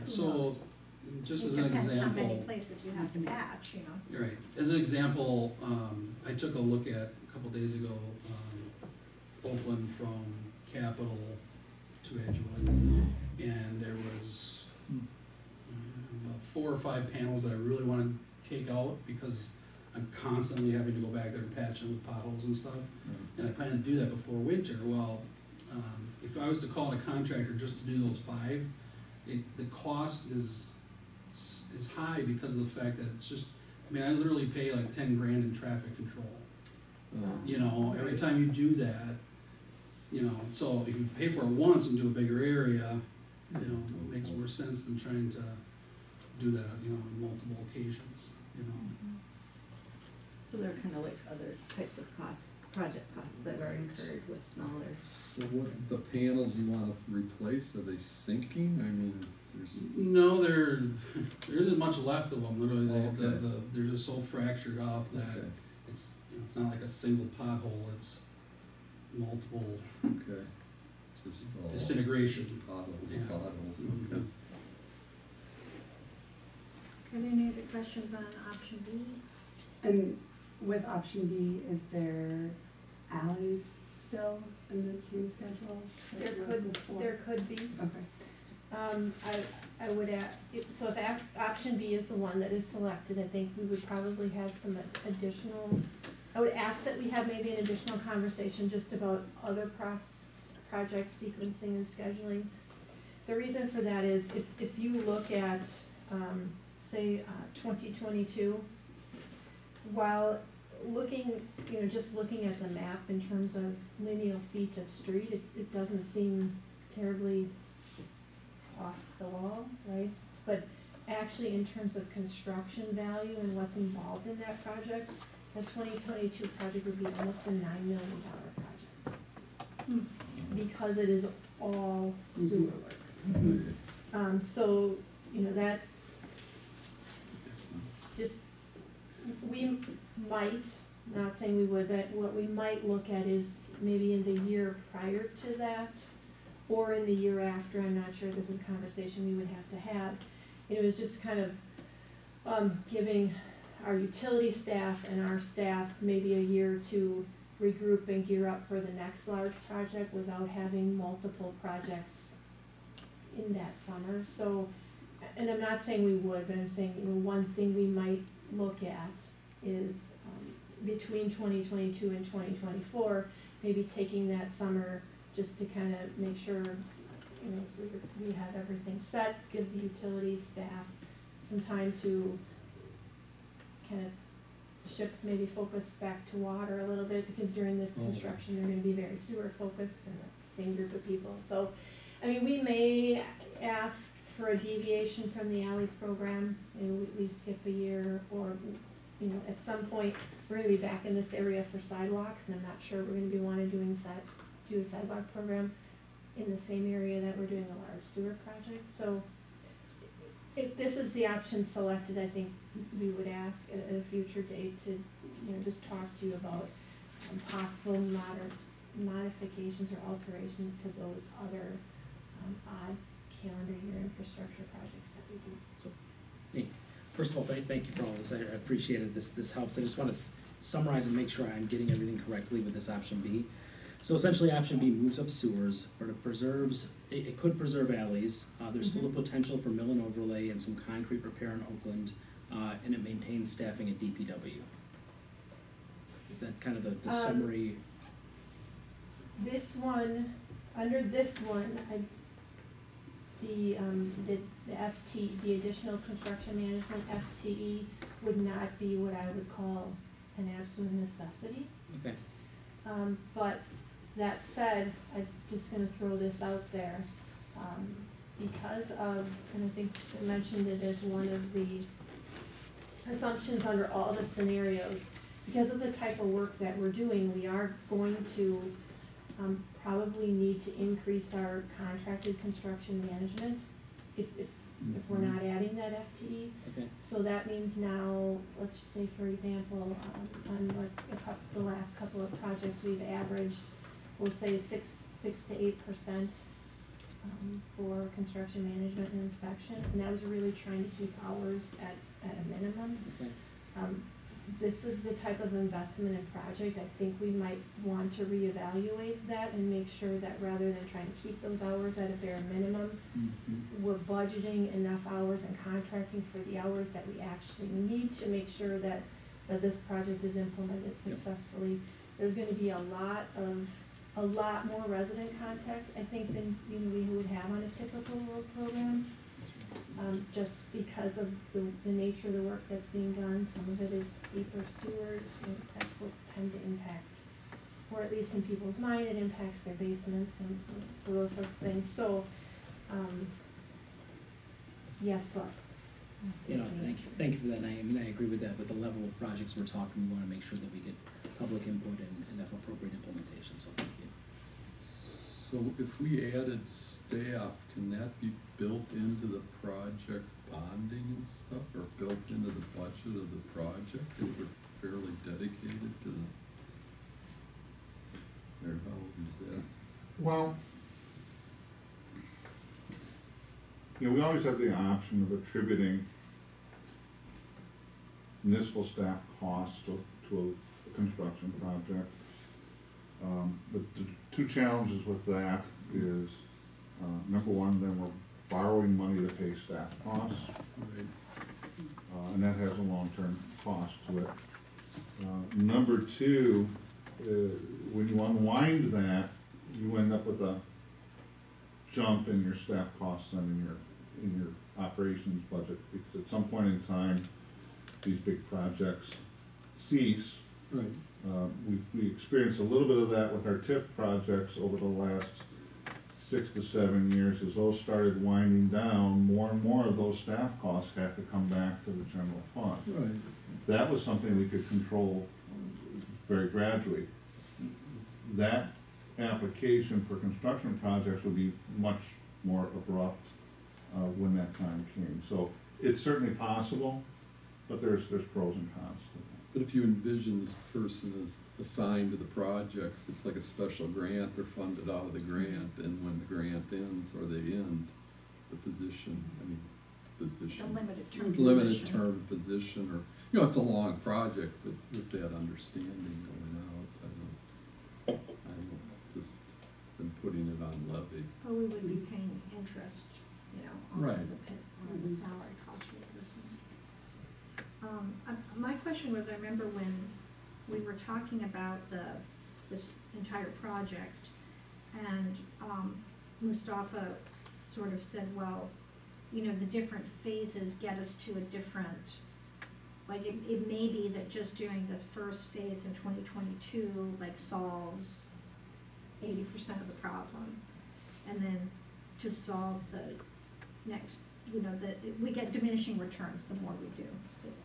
so, just It as an depends how many example, places you have to patch, you know. you're right, as an example, I took a look at, a couple days ago, Oakland from Capitol to Edgewood, and there was about 4 or 5 panels that I really wanna take out, because I'm constantly having to go back there and patch them with potholes and stuff. And I plan to do that before winter. Well, if I was to call in a contractor just to do those 5, the cost is high because of the fact that it's just, I mean, I literally pay like 10 grand in traffic control. You know, every time you do that, you know, so if you pay for it once and do a bigger area, you know, it makes more sense than trying to do that, you know, on multiple occasions, you know. So they're kind of like other types of costs, project costs that are incurred with smaller. So what, the panels you wanna replace, are they sinking? I mean, there's, No, there isn't much left of them, literally, Okay. they're just so fractured up that okay, it's, you know, it's not like a single pothole, it's multiple okay. Just all disintegrations. potholes Yeah. and potholes, Mhm. okay. Okay, any other questions on option B? And with option B, is there alleys still in the same schedule? There that was could, before? there could be. Okay. I would add, so if option B is the one that is selected, I think we would probably have some additional, I would ask that we have maybe an additional conversation just about other project sequencing and scheduling. The reason for that is if you look at, say, 2022, while looking, you know, just looking at the map in terms of lineal feet of street, it doesn't seem terribly off the wall, right? But actually, in terms of construction value and what's involved in that project, the 2022 project would be almost a $9 million project. Because it is all sewer work. So, you know, that just, we might, not saying we would, but what we might look at is maybe in the year prior to that, or in the year after, I'm not sure, this is a conversation we would have to have. It was just kind of giving our utility staff and our staff maybe a year to regroup and gear up for the next large project without having multiple projects in that summer. So, and I'm not saying we would, but I'm saying, you know, one thing we might look at is between 2022 and 2024, maybe taking that summer just to kind of make sure, you know, we have everything set, give the utility staff some time to kind of shift, maybe focus back to water a little bit, because during this construction, they're gonna be very sewer focused, and it's the same group of people. So, I mean, we may ask for a deviation from the alley program, and we skip a year, or, you know, at some point, we're gonna be back in this area for sidewalks, and I'm not sure we're gonna be wanting do a sidewalk program in the same area that we're doing a large sewer project. So if this is the option selected, I think we would ask at a future date to, you know, just talk to you about possible modifications or alterations to those other odd calendar year infrastructure projects that we do. So, hey, first of all, thank you for all this. I appreciate it. This helps. I just want to summarize and make sure I'm getting everything correctly with this option B. So essentially, option B moves up sewers, but it preserves. It could preserve alleys. There's still a potential for mill and overlay and some concrete repair in Oakland, and it maintains staffing at DPW. Is that kind of the summary? This one, under this one, the additional construction management FTE would not be what I would call an absolute necessity. Okay. But that said, I'm just gonna throw this out there, because of, and I think I mentioned it as one of the assumptions under all the scenarios, because of the type of work that we're doing, we are going to probably need to increase our contracted construction management if we're not adding that FTE. Okay. So that means now, let's just say, for example, on like the last couple of projects, we've averaged, we'll say 6 to 8% for construction management and inspection, and that was really trying to keep hours at a minimum. Okay. This is the type of investment and project, I think we might want to reevaluate that and make sure that rather than trying to keep those hours at a bare minimum, we're budgeting enough hours and contracting for the hours that we actually need to make sure that this project is implemented successfully. There's gonna be a lot more resident contact, I think, than, you know, we would have on a typical road program. Just because of the nature of the work that's being done, some of it is deeper sewers, and that will tend to impact, or at least in people's mind, it impacts their basements and so those sorts of things, so, yes, but. You know, thank you for that, and I mean, I agree with that, with the level of projects we're talking, we wanna make sure that we get public input and have appropriate implementation, so thank you. So if we added staff, can that be built into the project bonding and stuff, or built into the budget of the project, if we're fairly dedicated to the, or how is that? Well, you know, we always have the option of attributing municipal staff costs to a construction project. The two challenges with that is, number one, then we're borrowing money to pay staff costs, and that has a long-term cost to it. Number two, when you unwind that, you end up with a jump in your staff costs and in your operations budget, because at some point in time, these big projects cease. Right. We experienced a little bit of that with our TIF projects over the last 6 to 7 years. As those started winding down, more and more of those staff costs had to come back to the general fund. Right. That was something we could control very gradually. That application for construction projects would be much more abrupt when that time came. So it's certainly possible, but there's pros and cons to that. But if you envision this person is assigned to the projects, it's like a special grant, they're funded out of the grant, and when the grant ends, or they end, the position, A position. limited term position. Limited term position, or, you know, it's a long project, but with that understanding going out, I don't just been putting it on levy. Or we would be paying interest, you know, on Right. on the salary cost of the person. My question was, I remember when we were talking about this entire project, and, Mustafa sort of said, well, you know, the different phases get us to a different, like, it may be that just doing this first phase in 2022, like, solves 80% of the problem, and then to solve the next, you know, we get diminishing returns the more we do.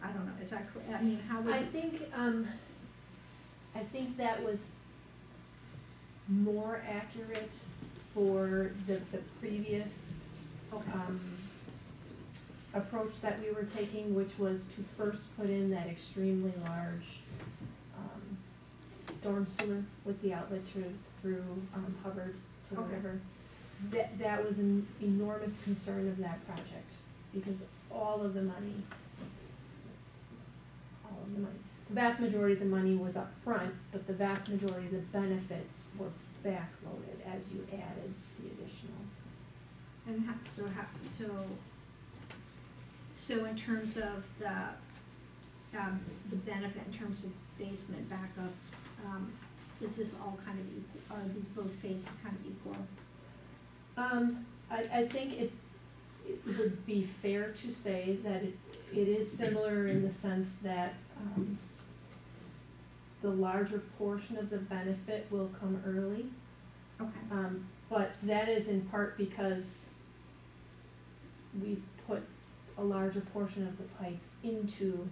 I don't know, is that correct? I mean, how would? I think that was more accurate for the previous, approach that we were taking, which was to first put in that extremely large, storm sewer with the outlet through Hubbard to the Okay. river. That was an enormous concern of that project, because all of the money, the vast majority of the money was up front, but the vast majority of the benefits were backloaded as you added the additional. And so in terms of the benefit, in terms of basement backups, is this all kind of equal, are these both phases kind of equal? I think it would be fair to say that it is similar in the sense that, the larger portion of the benefit will come early. Okay. But that is in part because we've put a larger portion of the pipe into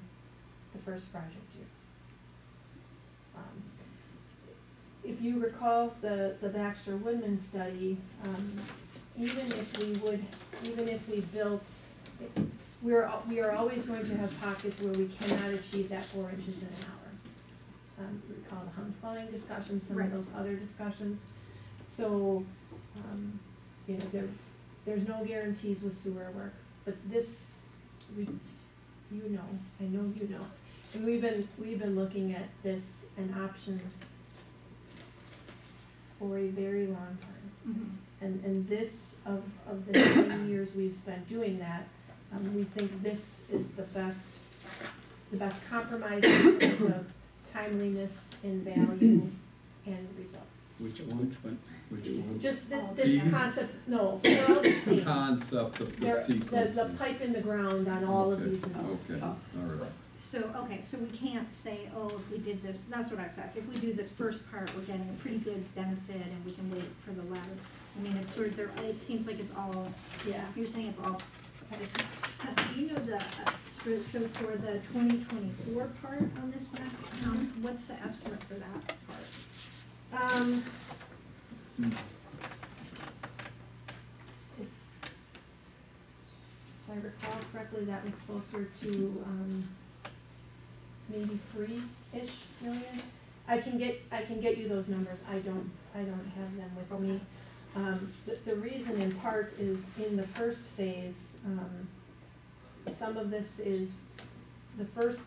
the first project year. If you recall the Baxter Woodman study, even if we built, we are always going to have pockets where we cannot achieve that 4 inches in an hour. Recall the Hunt plowing discussion, some of Right. those other discussions. So, you know, there's no guarantees with sewer work, but this, I know you know. And we've been looking at this and options for a very long time. And this, of the 9 years we've spent doing that, we think this is the best compromise in terms of timeliness and value and results. Which one? Just All this the- concept, no, they're all the same. Concept of the They're, sequence. the pipe in the ground on all of Okay, these is the okay, same. all right. So we can't say, oh, if we did this, that's what I was asking, if we do this first part, we're getting a pretty good benefit and we can wait for the latter. I mean, it's sort of, it seems like it's all, Yeah. you're saying it's all, okay, so, do you know so for the 2024 part on this map, what's the estimate for that part? If I recall correctly, that was closer to, maybe 3-ish million. I can get you those numbers, I don't have them with me. The reason in part is in the first phase, some of this is, the first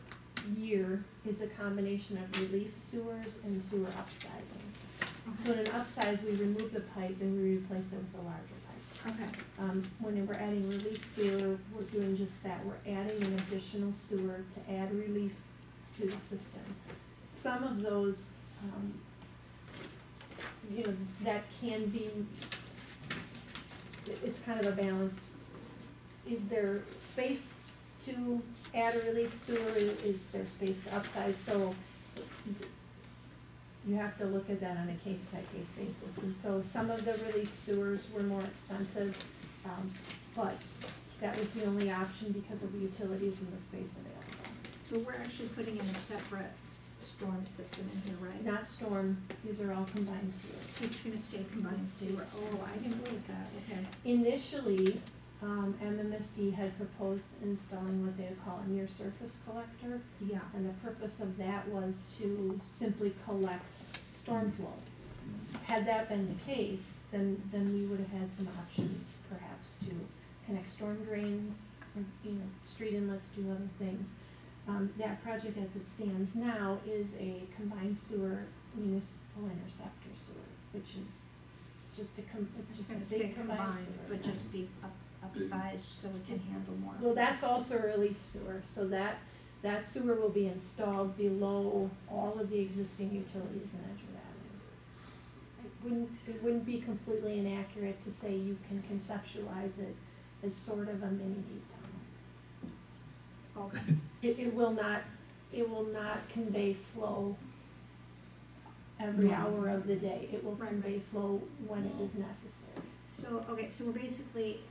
year is a combination of relief sewers and sewer upsizing. So in an upsize, we remove the pipe and we replace it with a larger pipe. Okay, When we're adding relief sewer, we're doing just that, we're adding an additional sewer to add relief to the system. Some of those, that can be, it's kind of a balance. Is there space to add a relief sewer, is there space to upsize? So you have to look at that on a case-by-case basis. And so some of the relief sewers were more expensive, but that was the only option because of the utilities and the space available. but we're actually putting in a separate storm system in here, right? Not storm, these are all combined sewers. It's gonna stay combined sewer, oh, I didn't realize that, okay. Initially, MMSD had proposed installing what they would call a near-surface collector, Yeah, and the purpose of that was to simply collect storm flow. Had that been the case, then we would have had some options perhaps to connect storm drains, or, street inlets, do other things. That project as it stands now is a combined sewer municipal interceptor sewer, which is just it's it's just gonna a stay big combined combined, sewer. but just be upsized so we can handle more. Well, that's also a relief sewer, so that sewer will be installed below all of the existing utilities in Edgewood Avenue. It wouldn't be completely inaccurate to say you can conceptualize it as sort of a mini deep tunnel. Okay, It will not convey flow every No. hour of the day, it will Right, convey flow when it is necessary. so, so we're basically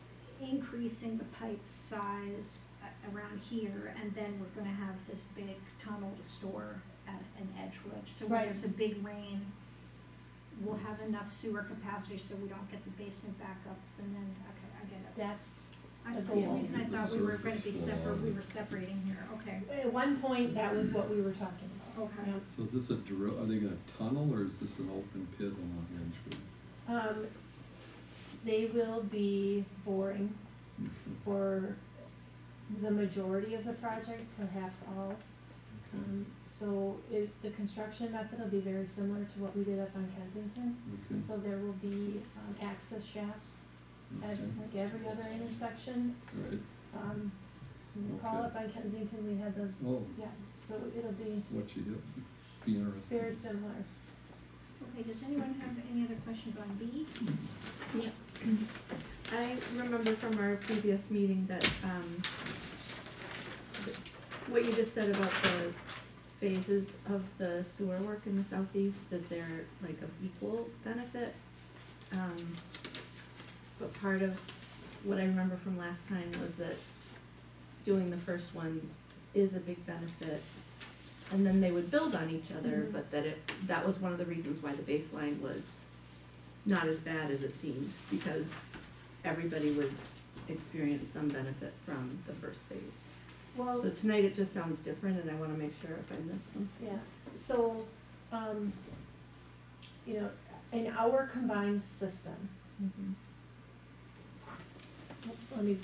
increasing the pipe size around here, and then we're gonna have this big tunnel to store at an Edgewood. So when Right. there's a big rain, we'll have enough sewer capacity so we don't get the basement backups, and then, okay, I get it. That's, For the some goal. reason I thought we were gonna be Surface separate, flow. we were separating here, okay, at one point, that was what we were talking about. okay. Yeah. So is this a drill, are they gonna tunnel or is this an open pit along Edgewood? They will be boring for the majority of the project, perhaps all. Okay, So the construction method will be very similar to what we did up on Kensington. okay, So there will be, access shafts at okay, like every other intersection. right, You recall Okay. up on Kensington, we had those, oh, yeah, so it'll be what you hit, be interesting. very similar. Okay, does anyone have any other questions on B? I remember from our previous meeting that, what you just said about the phases of the sewer work in the southeast, that they're like of equal benefit. But part of what I remember from last time was that doing the first one is a big benefit. And then they would build on each other, Mhm. but that was one of the reasons why the baseline was not as bad as it seemed, because everybody would experience some benefit from the first phase. So Well, tonight it just sounds different, and I wanna make sure if I missed something. yeah, so, in our combined system, Mhm. let me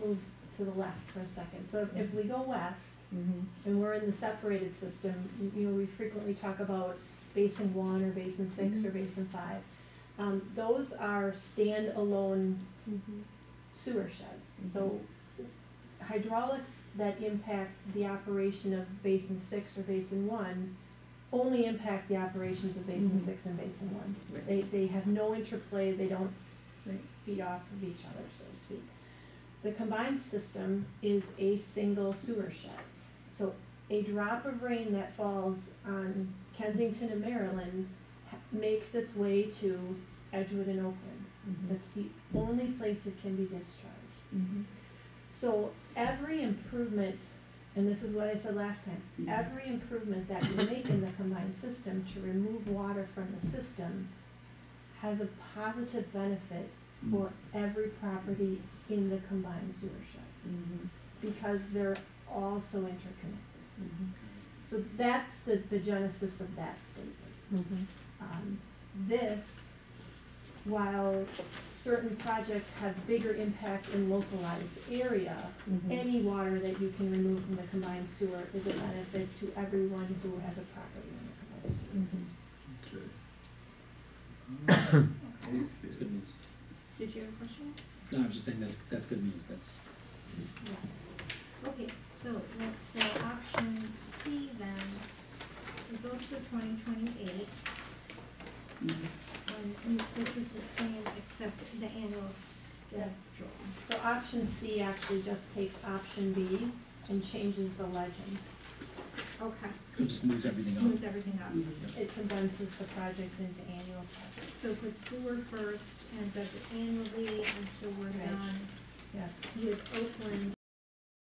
move to the left for a second. So if we go west, Mm-hmm. and we're in the separated system, you know, we frequently talk about basin 1 or basin 6 or basin 5. Those are standalone Mm-hmm. sewer sheds. So hydraulics that impact the operation of basin 6 or basin 1 only impact the operations of basin Mhm. 6 and basin 1. Right. They have no interplay, they don't Right. feed off of each other, so to speak. The combined system is a single sewer shed. So a drop of rain that falls on Kensington and Maryland makes its way to Edgewood and Oakland. Mm-hmm. That's the only place it can be discharged. Mm-hmm. So every improvement, and this is what I said last time, every improvement that you make in the combined system to remove water from the system has a positive benefit for every property in the combined sewer shed, Mm-hmm. because they're all so interconnected. Mm-hmm. So that's the genesis of that statement. Mm-hmm. This, while certain projects have bigger impact in localized area, Mm-hmm. any water that you can remove from the combined sewer is a benefit to everyone who has a property in the combined sewer. Mm-hmm. Okay. It's good news. Did you have a question? No, I'm just saying that's good news, that's, Yeah. Okay, so option C then is also 2028. And this is the same except the annual schedule. So option C actually just takes option B and changes the legend. Okay, it just moves everything up. move everything up. It condenses the projects into annual projects. So put sewer first and does it annually, and so we're Right. done Yeah. with Oakland